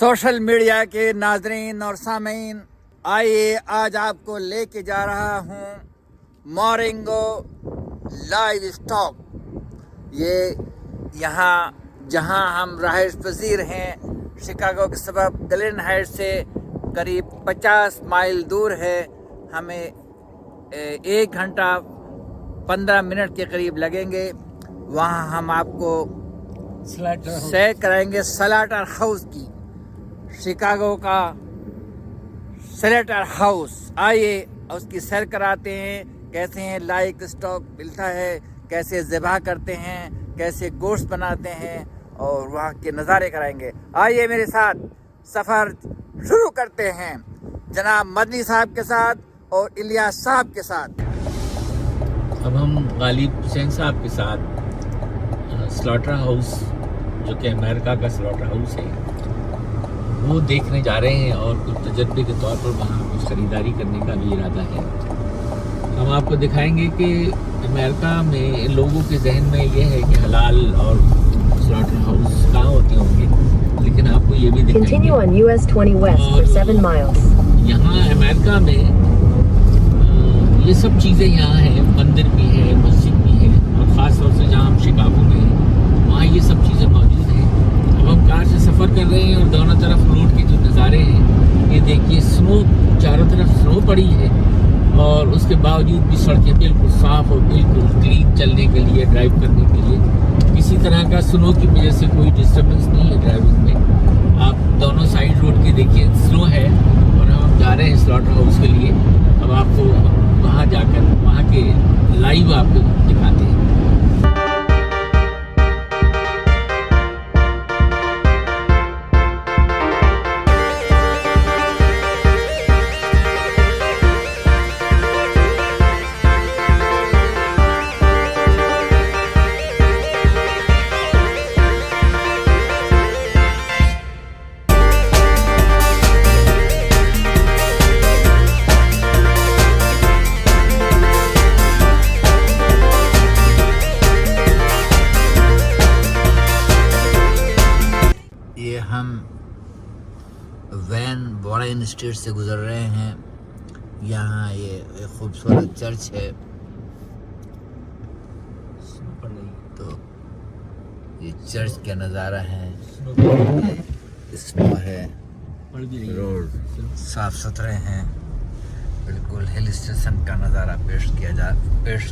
Social media کے ناظرین اور سامعین، آئیے آج آپ کو لے کے جا رہا ہوں مورینگو لائیو اسٹاک۔ یہ یہاں جہاں ہم رہائش پذیر ہیں شکاگو کے سبب گلین ہائٹ سے قریب 50 مائل دور ہے۔ ہمیں 1 گھنٹہ 15 منٹ کے قریب لگیں گے۔ وہاں ہم آپ کو سیر کرائیں گے سلاٹر ہاؤس کی، شکاگو کا سلیٹر ہاؤس۔ آئیے اس کی سیر کراتے ہیں، کیسے ہیں لائیو اسٹاک ملتا ہے، کیسے ذبح کرتے ہیں، کیسے گوشت بناتے ہیں، اور وہاں کے نظارے کرائیں گے۔ آئیے میرے ساتھ سفر شروع کرتے ہیں جناب مدنی صاحب کے ساتھ اور الیاس صاحب کے ساتھ۔ اب ہم غالب حسین صاحب کے ساتھ سلاٹر ہاؤس، جو کہ امریکہ کا سلاٹر ہاؤس ہے، وہ دیکھنے جا رہے ہیں اور کچھ تجربے کے طور پر وہاں کچھ خریداری کرنے کا بھی ارادہ ہے۔ ہم آپ کو دکھائیں گے کہ امریکہ میں لوگوں کے ذہن میں یہ ہے کہ حلال اور سلاٹر ہاؤس کہاں ہوتے ہوں گے، لیکن آپ کو یہ بھی دکھائیں گے اور یہاں امریکہ میں یہ سب چیزیں یہاں ہیں، مندر بھی ہے، مسجد بھی ہے، اور خاص طور سے جہاں ہم شکاگو میں ہیں وہاں یہ سب چیزیں موجود ہیں۔ اب ہم کار سے سفر کر رہے ہیں اور دونوں طرف روڈ کے جو نظارے ہیں، یہ دیکھیے سنو، چاروں طرف سنو پڑی ہے، اور اس کے باوجود بھی سڑکیں بالکل صاف اور بالکل کلین چلنے کے لیے، ڈرائیو کرنے کے لیے کسی طرح کا سنو کی وجہ سے کوئی ڈسٹربنس نہیں ہے ڈرائیونگ میں۔ آپ دونوں سائڈ روڈ کے دیکھیے سنو ہے، اور ہم جا رہے ہیں سلاٹر ہاؤس کے لیے۔ اب آپ کو وہاں جا کر وہاں کے لائیو آپ کو دکھاتے ہیں۔ ہم وین وارن اسٹریٹ سے گزر رہے ہیں۔ یہاں یہ ایک خوبصورت چرچ ہے، تو یہ چرچ کا نظارہ ہے، اسنو ہے، روڈ صاف ستھرے ہیں، بالکل ہل اسٹیشن کا نظارہ پیش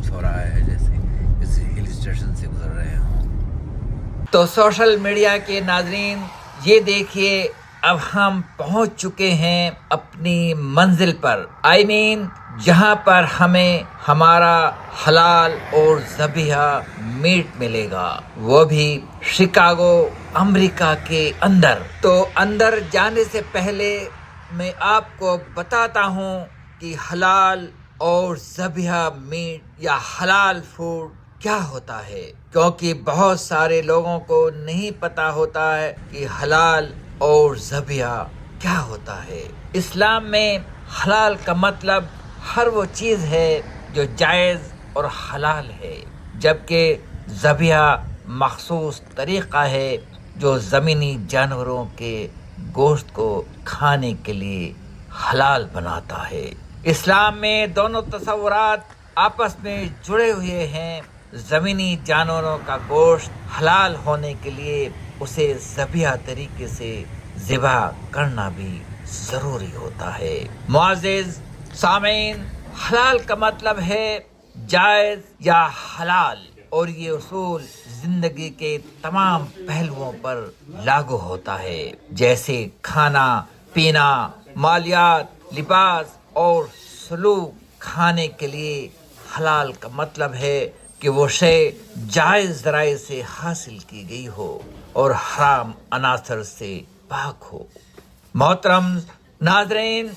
ہو رہا ہے، جیسے کسی ہل اسٹیشن سے گزر رہے ہوں۔ تو سوشل میڈیا کے ناظرین، یہ دیکھیے اب ہم پہنچ چکے ہیں اپنی منزل پر، جہاں پر ہمیں ہمارا حلال اور ذبیحہ میٹ ملے گا، وہ بھی شکاگو امریکہ کے اندر۔ تو اندر جانے سے پہلے میں آپ کو بتاتا ہوں کہ حلال اور ذبیحہ میٹ یا حلال فوڈ کیا ہوتا ہے، کیونکہ بہت سارے لوگوں کو نہیں پتا ہوتا ہے کہ حلال اور ذبیحہ کیا ہوتا ہے۔ اسلام میں حلال کا مطلب ہر وہ چیز ہے جو جائز اور حلال ہے، جبکہ ذبیحہ مخصوص طریقہ ہے جو زمینی جانوروں کے گوشت کو کھانے کے لیے حلال بناتا ہے۔ اسلام میں دونوں تصورات آپس میں جڑے ہوئے ہیں۔ زمینی جانوروں کا گوشت حلال ہونے کے لیے اسے ذبیحہ طریقے سے ذبح کرنا بھی ضروری ہوتا ہے۔ معزز سامعین، حلال کا مطلب ہے جائز یا حلال، اور یہ اصول زندگی کے تمام پہلوؤں پر لاگو ہوتا ہے، جیسے کھانا پینا، مالیات، لباس اور سلوک۔ کھانے کے لیے حلال کا مطلب ہے کہ وہ شے جائز ذرائع سے حاصل کی گئی ہو اور حرام عناصر سے پاک ہو۔ محترم ناظرین،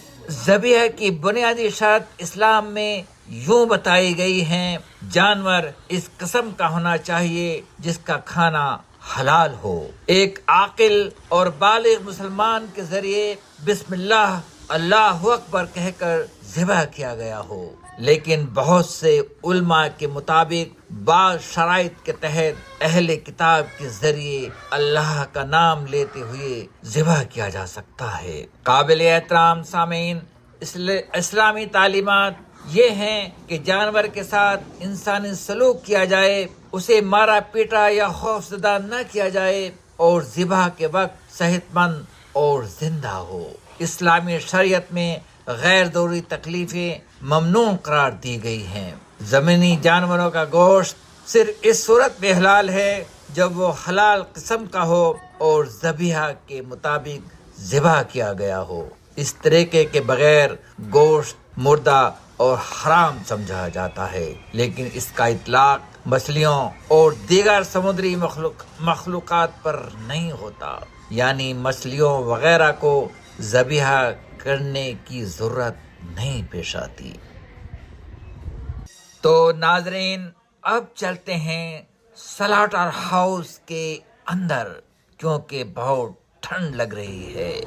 ذبیحہ کی بنیادی شرط اسلام میں یوں بتائی گئی ہیں: جانور اس قسم کا ہونا چاہیے جس کا کھانا حلال ہو۔ ایک عاقل اور بالغ مسلمان کے ذریعے بسم اللہ اللہ اکبر کہہ کر ذبح کیا گیا ہو، لیکن بہت سے علماء کے مطابق بعض شرائط کے تحت اہل کتاب کے ذریعے اللہ کا نام لیتے ہوئے ذبح کیا جا سکتا ہے۔ قابل احترام سامعین، اسلامی تعلیمات یہ ہیں کہ جانور کے ساتھ انسانی سلوک کیا جائے، اسے مارا پیٹا یا خوفزدہ نہ کیا جائے اور ذبح کے وقت صحت مند اور زندہ ہو۔ اسلامی شریعت میں غیر ضروری تکلیفیں ممنوع قرار دی گئی ہیں۔ زمینی جانوروں کا گوشت صرف اس صورت میں حلال ہے جب وہ حلال قسم کا ہو اور ذبیحہ کے مطابق ذبح کیا گیا ہو۔ اس طریقے کے بغیر گوشت مردہ اور حرام سمجھا جاتا ہے، لیکن اس کا اطلاق مچھلیوں اور دیگر سمندری مخلوقات پر نہیں ہوتا، یعنی مچھلیوں وغیرہ کو ذبیحہ کرنے کی ضرورت نہیں پیش آتی۔ تو ناظرین، اب چلتے ہیں سلاٹر ہاؤس کے اندر، کیونکہ بہت ٹھنڈ لگ رہی ہے۔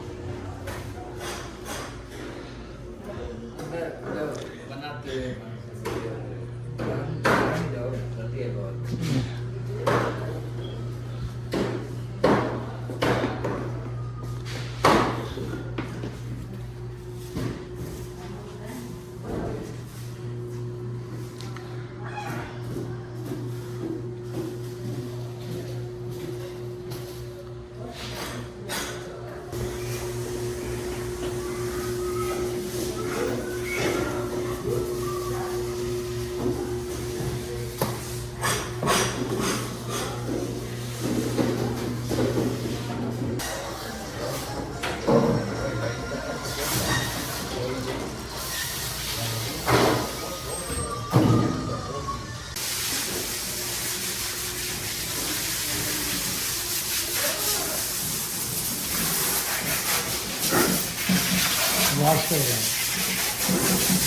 واش کر رہا ہے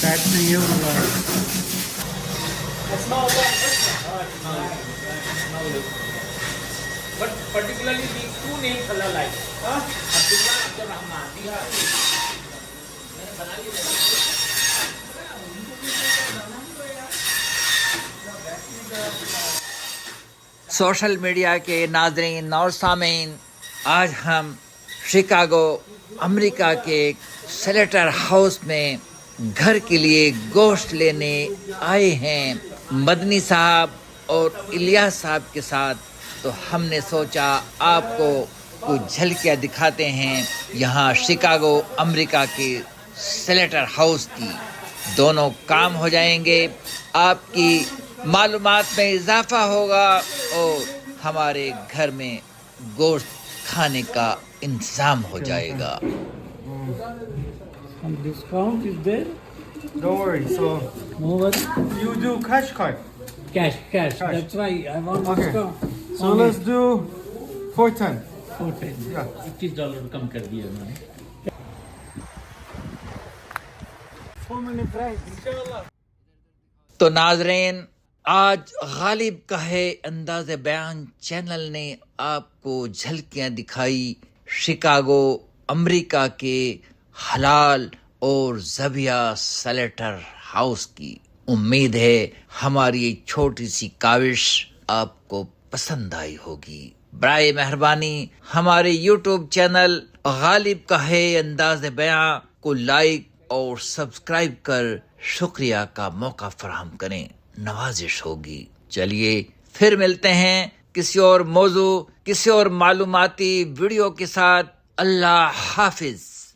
پیٹ نہیں ہے وہ But particularly these two names Allah likes. Abdullah Abdul Rahman. Social media کے ناظرین اور سامعین، آج ہم شکاگو امریکہ کے ایک سلیٹر ہاؤس میں گھر کے لیے گوشت لینے آئے ہیں مدنی صاحب اور الیاس صاحب کے ساتھ۔ تو ہم نے سوچا آپ کو کچھ جھلکیاں دکھاتے ہیں یہاں شکاگو امریکہ کے سلیٹر ہاؤس کی۔ دونوں کام ہو جائیں گے، آپ کی معلومات میں اضافہ ہوگا اور ہمارے گھر میں گوشت کھانے کا انتظام ہو جائے گا۔ Discount is there? Don't worry. So no worry, you do cash card. Cash that's why I want Okay. Discount. So let's do 410. Yeah. $25 کم کر دیا انہوں نے۔ تو ناظرین، آج غالب کا ہے انداز بیان چینل نے آپ کو جھلکیاں دکھائی شکاگو امریکہ کے حلال اور ذبیحہ سلیٹر ہاؤس کی۔ امید ہے ہماری یہ چھوٹی سی کاوش آپ کو پسند آئی ہوگی۔ برائے مہربانی ہمارے یوٹیوب چینل غالب کا ہے انداز بیان کو لائک اور سبسکرائب کر شکریہ کا موقع فراہم کریں، نوازش ہوگی۔ چلیے پھر ملتے ہیں کسی اور موضوع، کسی اور معلوماتی ویڈیو کے ساتھ۔ اللہ حافظ۔